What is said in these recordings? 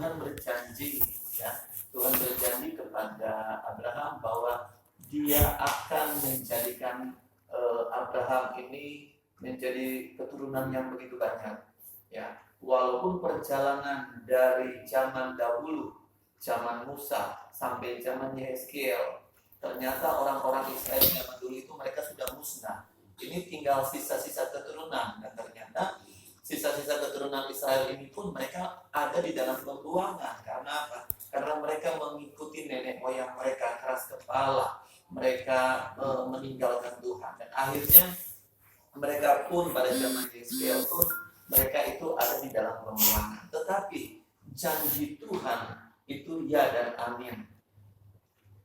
Tuhan berjanji, ya, Tuhan berjanji kepada Abraham bahwa Dia akan menjadikan Abraham ini menjadi keturunan yang begitu banyak, ya. Walaupun perjalanan dari zaman dahulu, zaman Musa sampai zaman Yehezkiel, ternyata orang-orang Israel zaman dulu itu mereka sudah musnah. Ini tinggal sisa-sisa keturunan, dan ternyata sisa-sisa keturunan Israel ini pun mereka ada di dalam pembuangan. Karena apa? Karena mereka mengikuti nenek moyang mereka, keras kepala, mereka meninggalkan Tuhan, dan akhirnya mereka pun pada zaman Yehezkiel pun mereka itu ada di dalam pembuangan. Tetapi janji Tuhan itu ya dan amin.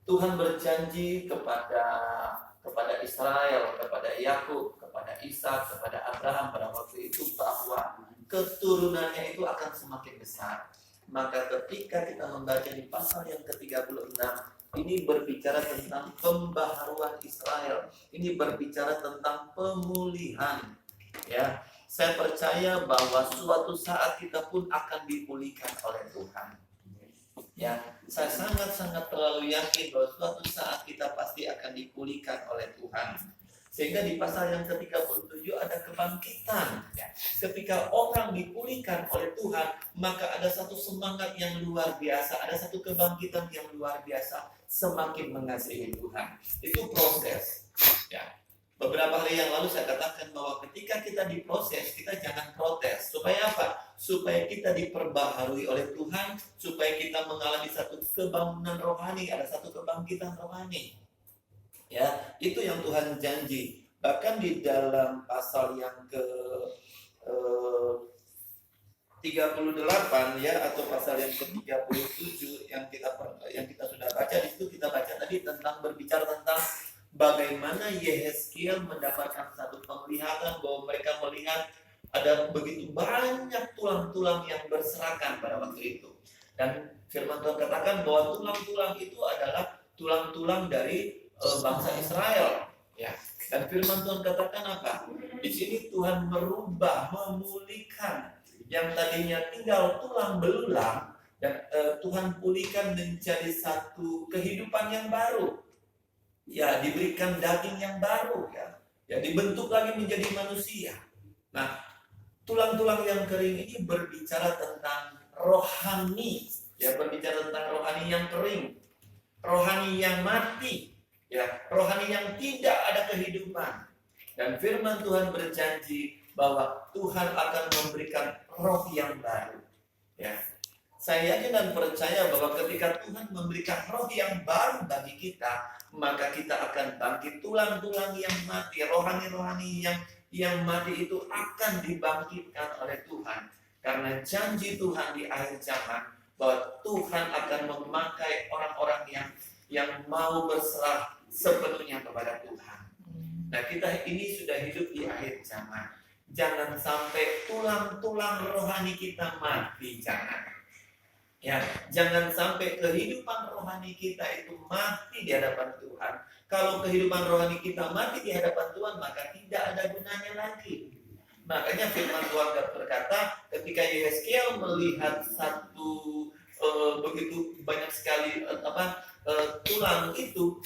Tuhan berjanji kepada Israel, kepada Yakub, kepada Ishak, kepada Abraham pada waktu itu bahwa keturunannya itu akan semakin besar. Maka ketika kita membaca di pasal yang ke-36, ini berbicara tentang pembaharuan Israel. Ini berbicara tentang pemulihan. Ya, saya percaya bahwa suatu saat kita pun akan dipulihkan oleh Tuhan. Ya, saya sangat-sangat terlalu yakin bahwa suatu saat kita pasti akan dipulihkan oleh Tuhan. Sehingga di pasal yang ke-37 ada kebangkitan. Ya. Ketika orang dipulihkan oleh Tuhan, maka ada satu semangat yang luar biasa, ada satu kebangkitan yang luar biasa, semakin mengasihi Tuhan. Itu proses. Ya. Beberapa hari yang lalu saya katakan bahwa ketika kita diproses, kita jangan protes. Supaya apa? Supaya kita diperbaharui oleh Tuhan, supaya kita mengalami satu kebangunan rohani, ada satu kebangkitan rohani. Ya, itu yang Tuhan janji. Bahkan di dalam pasal yang ke 38 ya, atau pasal yang ke-37 yang kita sudah baca, di situ kita baca tadi tentang berbicara tentang bagaimana Yehezkiel mendapatkan satu penglihatan bahwa mereka melihat ada begitu banyak tulang-tulang yang berserakan pada waktu itu. Dan firman Tuhan katakan bahwa tulang-tulang itu adalah tulang-tulang dari bangsa Israel, ya. Dan firman Tuhan katakan apa? Di sini Tuhan merubah, memulihkan yang tadinya tinggal tulang belulang, dan Tuhan pulihkan menjadi satu kehidupan yang baru. Ya, diberikan daging yang baru, ya. Ya, dibentuk lagi menjadi manusia. Nah, tulang-tulang yang kering ini berbicara tentang rohani, ya, berbicara tentang rohani yang kering, rohani yang mati, ya, rohani yang tidak ada kehidupan. Dan firman Tuhan berjanji bahwa Tuhan akan memberikan roh yang baru. Ya. Saya yakin dan percaya bahwa ketika Tuhan memberikan roh yang baru bagi kita, maka kita akan bangkit. Tulang-tulang yang mati, rohani-rohani yang mati itu akan dibangkitkan oleh Tuhan. Karena janji Tuhan di akhir zaman bahwa Tuhan akan memakai orang-orang yang mau berserah sepenuhnya kepada Tuhan. Nah, kita ini sudah hidup di akhir zaman. Jangan sampai tulang-tulang rohani kita mati, jangan. Ya, jangan sampai kehidupan rohani kita itu mati di hadapan Tuhan. Kalau kehidupan rohani kita mati di hadapan Tuhan, maka tidak ada gunanya lagi. Makanya firman Tuhan berkata, ketika Yehezkiel melihat satu begitu banyak sekali tulang itu,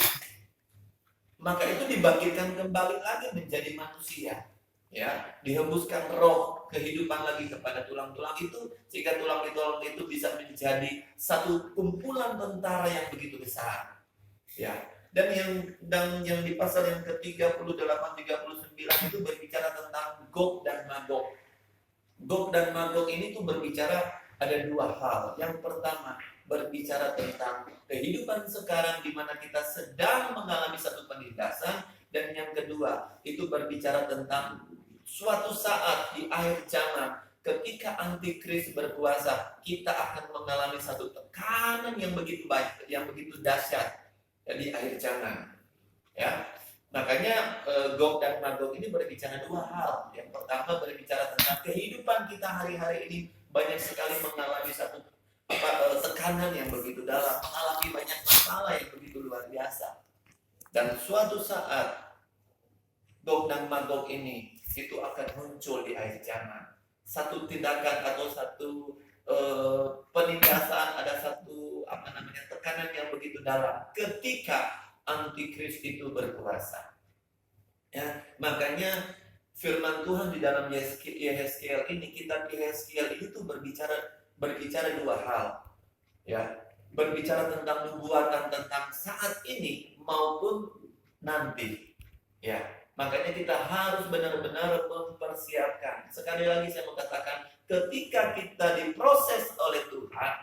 maka itu dibangkitkan kembali lagi menjadi manusia. Ya, dihembuskan roh kehidupan lagi kepada tulang-tulang itu, sehingga tulang-tulang itu bisa menjadi satu kumpulan tentara yang begitu besar. Ya, dan yang di pasal yang ke-38 39 itu berbicara tentang Gog dan Magog. Gog dan Magog ini tuh berbicara ada dua hal. Yang pertama, berbicara tentang kehidupan sekarang di mana kita sedang mengalami satu penindasan, dan yang kedua itu berbicara tentang suatu saat di akhir zaman ketika antikris berkuasa, kita akan mengalami satu tekanan yang begitu baik, yang begitu dahsyat di akhir zaman. Ya, makanya Gog dan Magog ini berbicara dua hal. Yang pertama berbicara tentang kehidupan kita hari-hari ini banyak sekali mengalami satu tekanan yang begitu dalam, mengalami banyak masalah yang begitu luar biasa. Dan suatu saat Gog dan Magog ini itu akan muncul di akhir zaman. Satu tindakan atau satu penindasan dalam ketika antikris itu berkuasa. Ya, makanya firman Tuhan di dalam Yehezkiel ini, kitab Yehezkiel itu berbicara dua hal. Ya, berbicara tentang nubuatan tentang saat ini maupun nanti. Ya, makanya kita harus benar-benar mempersiapkan. Sekali lagi saya mengatakan, ketika kita diproses oleh Tuhan,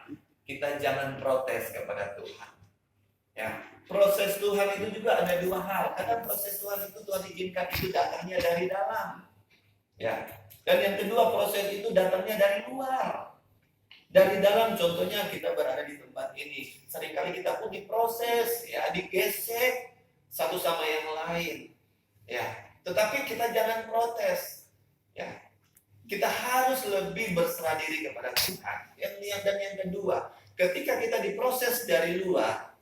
kita jangan protes kepada Tuhan. Ya, proses Tuhan itu juga ada dua hal. Karena proses Tuhan itu Tuhan izinkan itu datangnya dari dalam. Ya, dan yang kedua proses itu datangnya dari luar. Dari dalam, contohnya kita berada di tempat ini, seringkali kita pun diproses, ya, digesek satu sama yang lain, ya. Tetapi kita jangan protes, ya. Kita harus lebih berserah diri kepada Tuhan. Dan yang kedua, ketika kita diproses dari luar,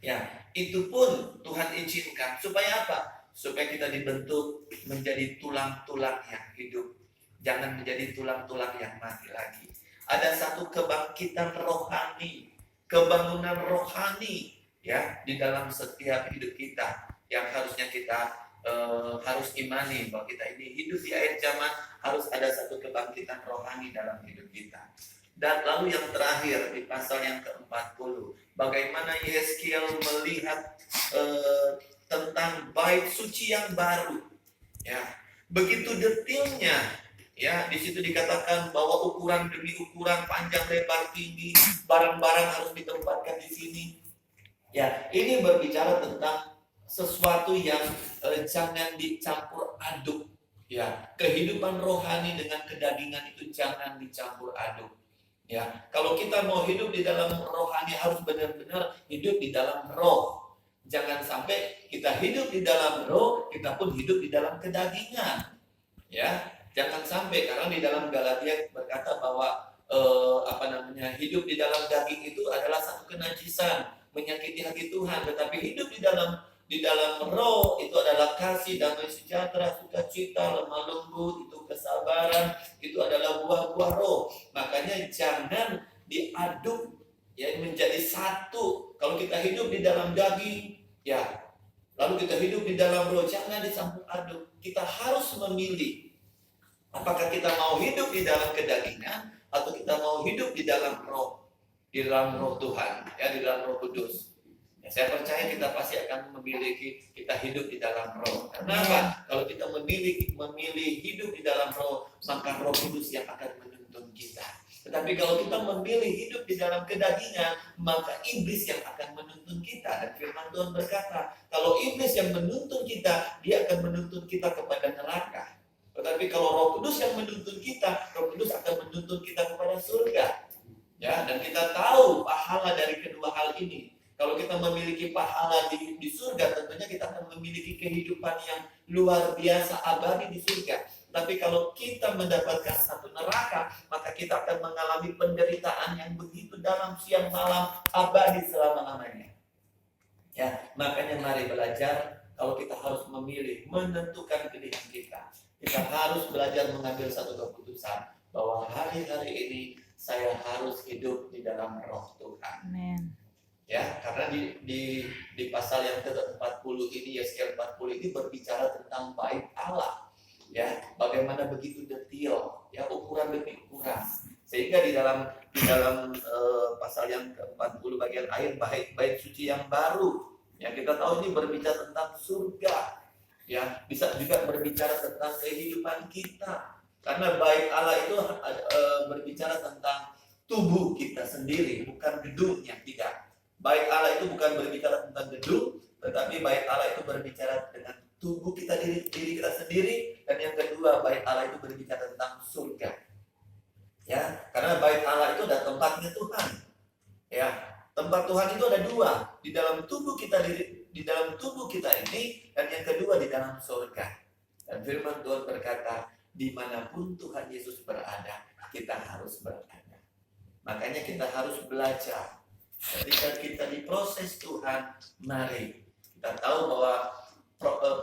ya, itu pun Tuhan izinkan supaya apa? Supaya kita dibentuk menjadi tulang-tulang yang hidup, jangan menjadi tulang-tulang yang mati lagi. Ada satu kebangkitan rohani, kebangunan rohani, ya, di dalam setiap hidup kita yang harusnya kita harus imani bahwa kita ini hidup di akhir zaman, harus ada satu kebangkitan rohani dalam hidup kita. Dan lalu yang terakhir di pasal yang ke-40, bagaimana Yehezkiel melihat tentang bait suci yang baru, ya, begitu detailnya. Ya, di situ dikatakan bahwa ukuran demi ukuran, panjang, lebar, tinggi, barang-barang harus ditempatkan di sini. Ya, ini berbicara tentang sesuatu yang jangan dicampur aduk. Ya, kehidupan rohani dengan kedagingan itu jangan dicampur aduk. Ya, kalau kita mau hidup di dalam rohani harus benar-benar hidup di dalam roh. Jangan sampai kita hidup di dalam roh, kita pun hidup di dalam kedagingan. Ya. Jangan sampai, karena di dalam Galatia berkata bahwa hidup di dalam daging itu adalah satu kenajisan, menyakiti hati Tuhan. Tetapi hidup di dalam roh itu adalah kasih, damai sejahtera, sukacita, lemah lembut, itu kesabaran, itu adalah buah-buah roh. Makanya jangan diaduk, ya, menjadi satu. Kalau kita hidup di dalam daging, ya, lalu kita hidup di dalam roh, jangan dicampur aduk. Kita harus memilih. Apakah kita mau hidup di dalam kedagingan atau kita mau hidup di dalam roh Tuhan, ya, di dalam Roh Kudus. Ya, saya percaya kita pasti akan memiliki kita hidup di dalam roh. Kenapa? Kalau kita memilih hidup di dalam roh, maka Roh Kudus yang akan menuntun kita. Tetapi kalau kita memilih hidup di dalam kedagingan, maka iblis yang akan menuntun kita. Dan firman Tuhan berkata, kalau iblis yang menuntun kita, dia akan menuntun kita kepada neraka. Tetapi kalau Roh Kudus yang menuntun kita, Roh Kudus akan menuntun kita kepada surga. Ya, dan kita tahu pahala dari kedua hal ini. Kalau kita memiliki pahala di surga, tentunya kita akan memiliki kehidupan yang luar biasa abadi di surga. Tapi kalau kita mendapatkan satu neraka, maka kita akan mengalami penderitaan yang begitu dalam siang malam abadi selama-lamanya. Ya, makanya mari belajar. Kalau kita harus memilih, menentukan pilihan kita. Kita harus belajar mengambil satu keputusan bahwa hari-hari ini saya harus hidup di dalam roh Tuhan. Amen. Ya, karena di pasal yang ke-40 ini, Yehezkiel 40 ini berbicara tentang bait Allah. Ya, bagaimana begitu detail, ya, ukuran demi ukuran. Sehingga di dalam pasal yang ke-40 bagian akhir, bait suci yang baru. Ya, kita tahu ini berbicara tentang surga. Ya, bisa juga berbicara tentang kehidupan kita. Karena bait Allah itu berbicara tentang tubuh kita sendiri, bukan gedungnya, tidak. Bait Allah itu bukan berbicara tentang gedung, tetapi bait Allah itu berbicara dengan tubuh kita, diri kita sendiri. Dan yang kedua, bait Allah itu berbicara tentang surga. Ya, karena bait Allah itu ada tempatnya Tuhan. Ya, tempat Tuhan itu ada dua, di dalam tubuh kita ini, dan yang kedua di dalam surga. Dan firman Tuhan berkata, dimanapun Tuhan Yesus berada, kita harus berada. Makanya kita harus belajar. Ketika kita diproses Tuhan, mari kita tahu bahwa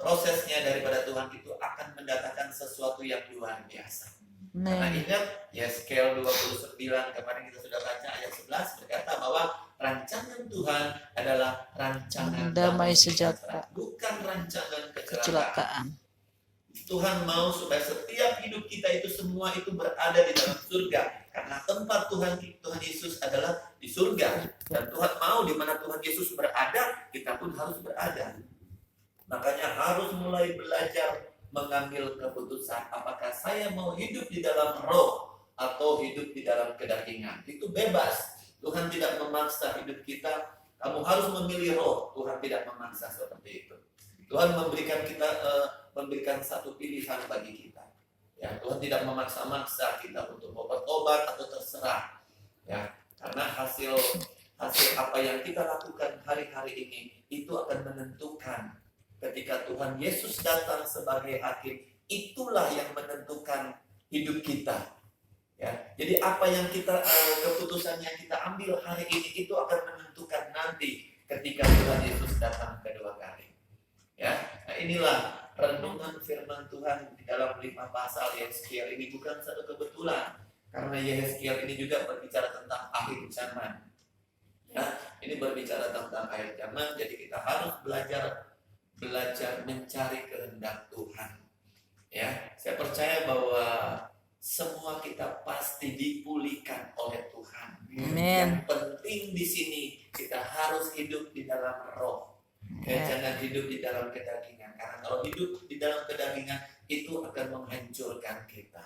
prosesnya daripada Tuhan itu akan mendatangkan sesuatu yang luar biasa. Karena ingat, Yehezkiel 29 kemarin kita sudah baca ayat 11 berkata bahwa rancangan Tuhan adalah rancangan damai sejahtera, bukan rancangan kecelakaan. kecelakaan. Tuhan mau supaya setiap hidup kita itu semua itu berada di dalam surga, karena tempat Tuhan Yesus adalah di surga, dan Tuhan mau di mana Tuhan Yesus berada, kita pun harus berada. Makanya harus mulai belajar mengambil keputusan, apakah saya mau hidup di dalam roh atau hidup di dalam kedagingan. Itu bebas. Tuhan tidak memaksa hidup kita. Kamu harus memilih roh. Tuhan tidak memaksa seperti itu. Tuhan memberikan kita memberikan satu pilihan bagi kita. Ya, Tuhan tidak memaksa-maksa kita untuk mau bertobat atau terserah. Ya, karena hasil apa yang kita lakukan hari-hari ini itu akan menentukan ketika Tuhan Yesus datang sebagai hakim, itulah yang menentukan hidup kita. Ya, jadi apa yang kita keputusan yang kita ambil hari ini itu akan menentukan nanti ketika Tuhan Yesus datang kedua kali. Ya, nah inilah renungan firman Tuhan di dalam 5 pasal Yehezkiel ini bukan satu kebetulan, karena Yehezkiel ini juga berbicara tentang akhir zaman. Ya, ini berbicara tentang akhir zaman, jadi kita harus belajar mencari kehendak Tuhan. Ya, saya percaya bahwa semua kita pasti dipulihkan oleh Tuhan. Amen. Yang penting di sini kita harus hidup di dalam roh. Ya, jangan hidup di dalam kedagingan. Karena kalau hidup di dalam kedagingan itu akan menghancurkan kita.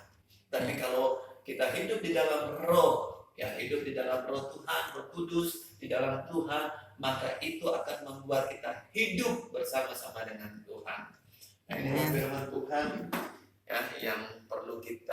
Tapi kalau kita hidup di dalam roh, ya hidup di dalam roh Tuhan, Roh Kudus, di dalam Tuhan, maka itu akan membuat kita hidup bersama-sama dengan Tuhan. Nah, ini firman Tuhan ya, yang perlu kita